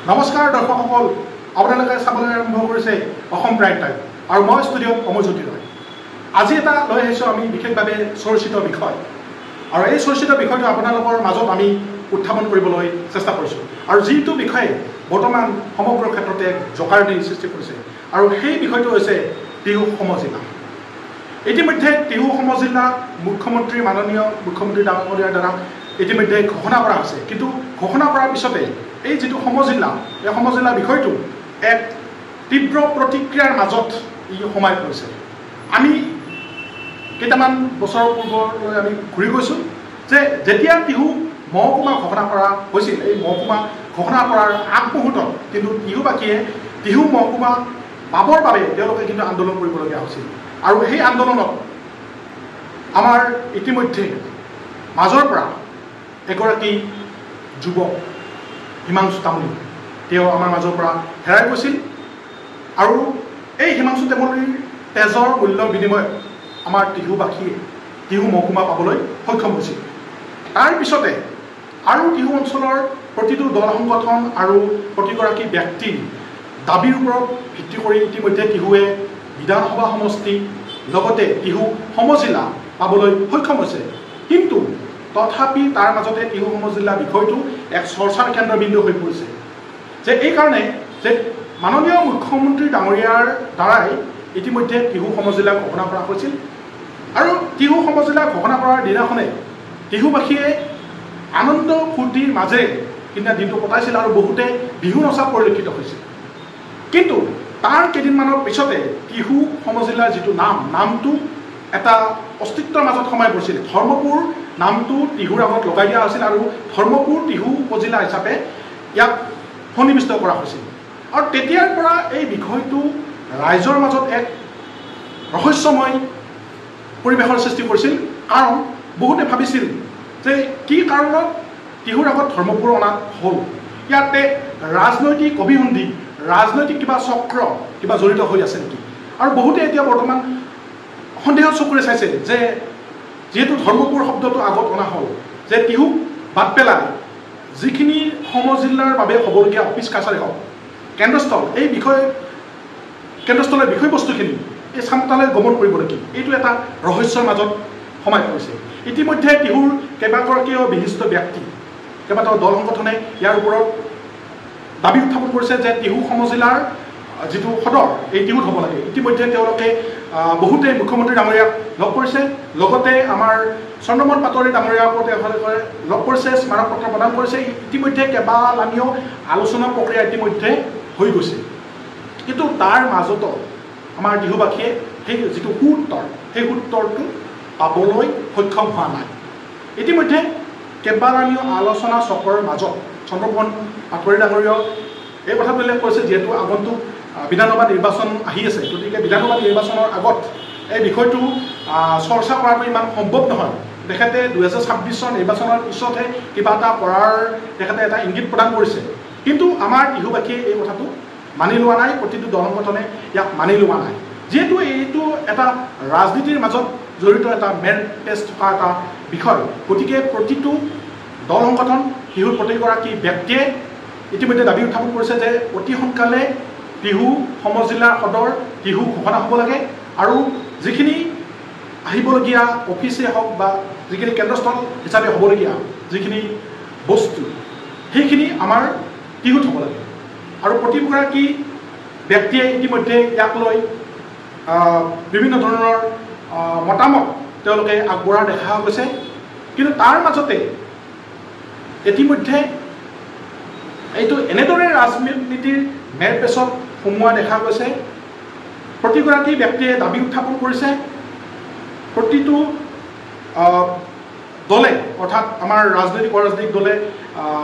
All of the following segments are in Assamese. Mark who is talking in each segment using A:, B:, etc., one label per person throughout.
A: নমস্কাৰ দৰ্শকসকল, আপোনালোকে চাবলৈ আৰম্ভ কৰিছে অসম প্ৰাইম টাইম আৰু মই ষ্টুডিঅ'ত অমৰজ্যোতি ৰয়। আজি এটা লৈ আহিছোঁ আমি বিশেষভাৱে চৰ্চিত বিষয় আৰু এই চৰ্চিত বিষয়টো আপোনালোকৰ মাজত আমি উত্থাপন কৰিবলৈ চেষ্টা কৰিছোঁ আৰু যিটো বিষয়ে বৰ্তমান সমগ্ৰ ক্ষেত্ৰতে জকাৰণিৰ সৃষ্টি কৰিছে আৰু সেই বিষয়টো হৈছে টিহু সমজিলা। ইতিমধ্যে টিহু সমজিলা মাননীয় মুখ্যমন্ত্ৰী ডাঙৰীয়াৰ দ্বাৰা ইতিমধ্যে ঘোষণা কৰা হৈছে, কিন্তু ঘোষণা কৰাৰ পিছতে এই যিটো সমজিলা, এই সমজিলা বিষয়টো এক তীব্ৰ প্ৰতিক্ৰিয়াৰ মাজত ই সোমাই পৰিছে। আমি কেইটামান বছৰৰ পূৰ্বলৈ আমি ঘূৰি গৈছোঁ যে যেতিয়া টিহু মহকুমা ঘোষণা কৰা হৈছিল, এই মহকুমা ঘোষণা কৰাৰ আগমুহূৰ্তত কিন্তু টিহুবাসীয়ে টিহু মহকুমা পাবৰ বাবে তেওঁলোকে কিন্তু আন্দোলন কৰিবলগীয়া হৈছিল আৰু সেই আন্দোলনত আমাৰ ইতিমধ্যে মাজৰ পৰা এগৰাকী যুৱক হিমাংশু তামুলী তেওঁ আমাৰ মাজৰ পৰা হেৰাই গৈছিল আৰু এই হিমাংশু তামুলীৰ তেজৰ মূল্যৰ বিনিময়ত আমাৰ টিহুবাসীয়ে টিহু মহকুমা পাবলৈ সক্ষম হৈছিল। তাৰ পিছতে আৰু টিহু অঞ্চলৰ প্ৰতিটো দল সংগঠন আৰু প্ৰতিগৰাকী ব্যক্তিৰ দাবীৰ ওপৰত ভিত্তি কৰি ইতিমধ্যে টিহুৱে বিধানসভা সমষ্টি লগতে টিহু সমজিলা পাবলৈ সক্ষম হৈছে, কিন্তু তথাপি তাৰ মাজতে টিহু সমজিলা বিষয়টো এক চৰ্চাৰ কেন্দ্ৰবিন্দু হৈ পৰিছে যে এই কাৰণে যে মাননীয় মুখ্যমন্ত্ৰী ডাঙৰীয়াৰ দ্বাৰাই ইতিমধ্যে টিহু সমজিলা ঘোষণা কৰা হৈছিল আৰু টিহু সমজিলা ঘোষণা কৰাৰ দিনাখনে টিহুবাসীয়ে আনন্দ ফূৰ্তিৰ মাজেৰে কিন্তু দিনটো কটাইছিল আৰু বহুতে বিহু নচা পৰিলক্ষিত হৈছিল। কিন্তু তাৰ কেইদিনমানৰ পিছতে টিহু সমজিলাৰ যিটো নামটো এটা অস্তিত্বৰ মাজত সোমাই পৰিছিল। ধৰ্মপুৰ নামটো টিহুৰ আগত লগাই দিয়া হৈছিল আৰু ধৰ্মপুৰ টিহু উপজিলা হিচাপে ইয়াক সন্নিৱিষ্ট কৰা হৈছিল আৰু তেতিয়াৰ পৰা এই বিষয়টো ৰাইজৰ মাজত এক ৰহস্যময় পৰিৱেশৰ সৃষ্টি কৰিছিল, কাৰণ বহুতে ভাবিছিল যে কি কাৰণত টিহুৰ আগত ধৰ্মপুৰ অনা হ'ল, ইয়াতে ৰাজনৈতিক অভিসন্ধি, ৰাজনৈতিক কিবা চক্ৰ কিবা জড়িত হৈ আছে নেকি। আৰু বহুতে এতিয়া বৰ্তমান সন্দেহৰ চকুৰে চাইছে যে যিহেতু ধৰ্মপুৰ শব্দটো আগত অনা হ'ল, যে টিহুক বাদ পেলাই যিখিনি সমজিলাৰ বাবে হ'বলগীয়া অফিচ কাছাৰী হওক, কেন্দ্ৰস্থল, এই কেন্দ্ৰস্থলৰ বিষয়বস্তুখিনি এই চামতালৈ গমন কৰিব নেকি, এইটো এটা ৰহস্যৰ মাজত সোমাই পৰিছে। ইতিমধ্যে টিহুৰ কেইবাগৰাকীও বিশিষ্ট ব্যক্তি, কেইবাটাও দল সংগঠনে ইয়াৰ ওপৰত দাবী উত্থাপন কৰিছে যে টিহু সমজিলাৰ যিটো সদৰ এই টিহুত হ'ব লাগে। ইতিমধ্যে তেওঁলোকে বহুতে মুখ্যমন্ত্ৰী ডাঙৰীয়াক লগ কৰিছে, লগতে আমাৰ চন্দ্ৰমোহন পাটোৱাৰী ডাঙৰীয়াকো তেওঁলোকে লগ কৰিছে, স্মাৰক পত্ৰ প্ৰদান কৰিছে। ইতিমধ্যে কেইবালানিও আলোচনা প্ৰক্ৰিয়া ইতিমধ্যে হৈ গৈছে, কিন্তু তাৰ মাজতো আমাৰ টিহুবাসীয়ে সেই যিটো সুউত্তৰ, সেই সুউত্তৰটো পাবলৈ সক্ষম হোৱা নাই। ইতিমধ্যে কেইবালানিও আলোচনা চক্ৰৰ মাজত চন্দ্ৰমোহন পাটোৱাৰী ডাঙৰীয়াও এই কথাটো উল্লেখ কৰিছে, যিহেতু আগন্তুক বিধানসভা নিৰ্বাচন আহি আছে, গতিকে বিধানসভা নিৰ্বাচনৰ আগত এই বিষয়টো চৰ্চা কৰাটো ইমান সম্ভৱ নহয়। তেখেতে 2026 নিৰ্বাচনৰ পিছতহে কিবা এটা কৰাৰ তেখেতে এটা ইংগিত প্ৰদান কৰিছে, কিন্তু আমাৰ টিহুবাসীয়ে এই কথাটো মানি লোৱা নাই, প্ৰতিটো দল সংগঠনে ইয়াক মানি লোৱা নাই। যিহেতু এইটো এটা ৰাজনীতিৰ মাজত জড়িত এটা মেইন পেজ থকা এটা বিষয়, গতিকে প্ৰতিটো দল সংগঠন, টিহুৰ প্ৰতিগৰাকী ব্যক্তিয়ে ইতিমধ্যে দাবী উত্থাপন কৰিছে যে অতি সোনকালে টিহু সমজিলাৰ সদৰ টিহু ঘোষণা হ'ব লাগে আৰু যিখিনি আহিবলগীয়া অফিচে হওক বা যিখিনি কেন্দ্ৰস্থল হিচাপে হ'বলগীয়া যিখিনি বস্তু, সেইখিনি আমাৰ টিহুত হ'ব লাগে আৰু প্ৰতিগৰাকী ব্যক্তিয়ে ইতিমধ্যে ইয়াক লৈ বিভিন্ন ধৰণৰ মতামত তেওঁলোকে আগবঢ়া দেখা গৈছে, কিন্তু তাৰ মাজতে ইতিমধ্যে এইটো এনেদৰে ৰাজনীতিৰ মেৰ পেচত সোমোৱা দেখা গৈছে। প্ৰতিগৰাকী ব্যক্তিয়ে দাবী উত্থাপন কৰিছে, প্ৰতিটো দলে অৰ্থাৎ আমাৰ অৰাজনৈতিক দলে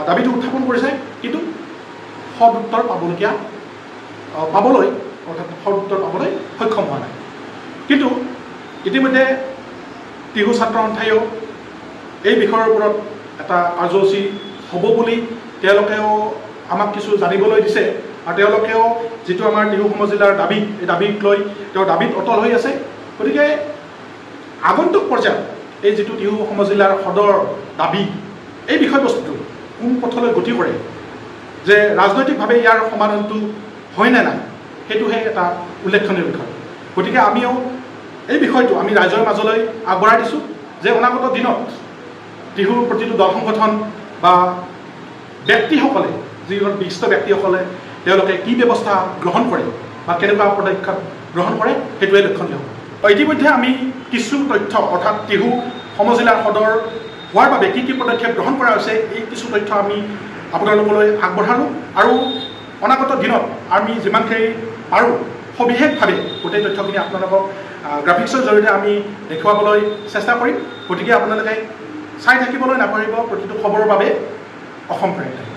A: দাবীটো উত্থাপন কৰিছে, কিন্তু সদুত্তৰ পাবলৈ সক্ষম হোৱা নাই। কিন্তু ইতিমধ্যে টিহু ছাত্ৰ সন্থায়ো এই বিষয়ৰ ওপৰত এটা কাৰ্যসূচী হ'ব বুলি তেওঁলোকেও আমাক কিছু জানিবলৈ দিছে আৰু তেওঁলোকেও যিটো আমাৰ টিহু সমজিলাৰ দাবী, এই দাবীক লৈ তেওঁ দাবীত অটল হৈ আছে। গতিকে আগন্তুক পৰ্যায়ত এই যিটো টিহু সমজিলাৰ সদৰ দাবী, এই বিষয়বস্তুটো কোন পথলৈ গতি কৰে যে ৰাজনৈতিকভাৱে ইয়াৰ সমাধানটো হয়নে নাই সেইটোহে এটা উল্লেখনীয় বিষয় গতিকে আমিও এই বিষয়টো আমি ৰাইজৰ মাজলৈ আগবঢ়াই দিছোঁ যে অনাগত দিনত টিহুৰ প্ৰতিটো দল সংগঠন বা ব্যক্তিসকলে যিজন বিশিষ্ট ব্যক্তিসকলে তেওঁলোকে কি ব্যৱস্থা গ্ৰহণ কৰে বা কেনেকুৱা পদক্ষেপ গ্ৰহণ কৰে সেইটোৱে লক্ষণীয় হ'ব ইতিমধ্যে আমি কিছু তথ্য অৰ্থাৎ টিহু সমজিলাৰ সদৰ হোৱাৰ বাবে কি পদক্ষেপ গ্ৰহণ কৰা হৈছে এই কিছু তথ্য আমি আপোনালোকলৈ আগবঢ়ালোঁ আৰু অনাগত দিনত আমি যিমানখিনি পাৰোঁ সবিশেষভাৱে গোটেই তথ্যখিনি আপোনালোকক গ্ৰাফিক্সৰ জৰিয়তে আমি দেখুৱাবলৈ চেষ্টা কৰিম গতিকে আপোনালোকে চাই থাকিবলৈ নাপাহৰিব প্ৰতিটো খবৰৰ বাবে অসম প্ৰাইম টাইম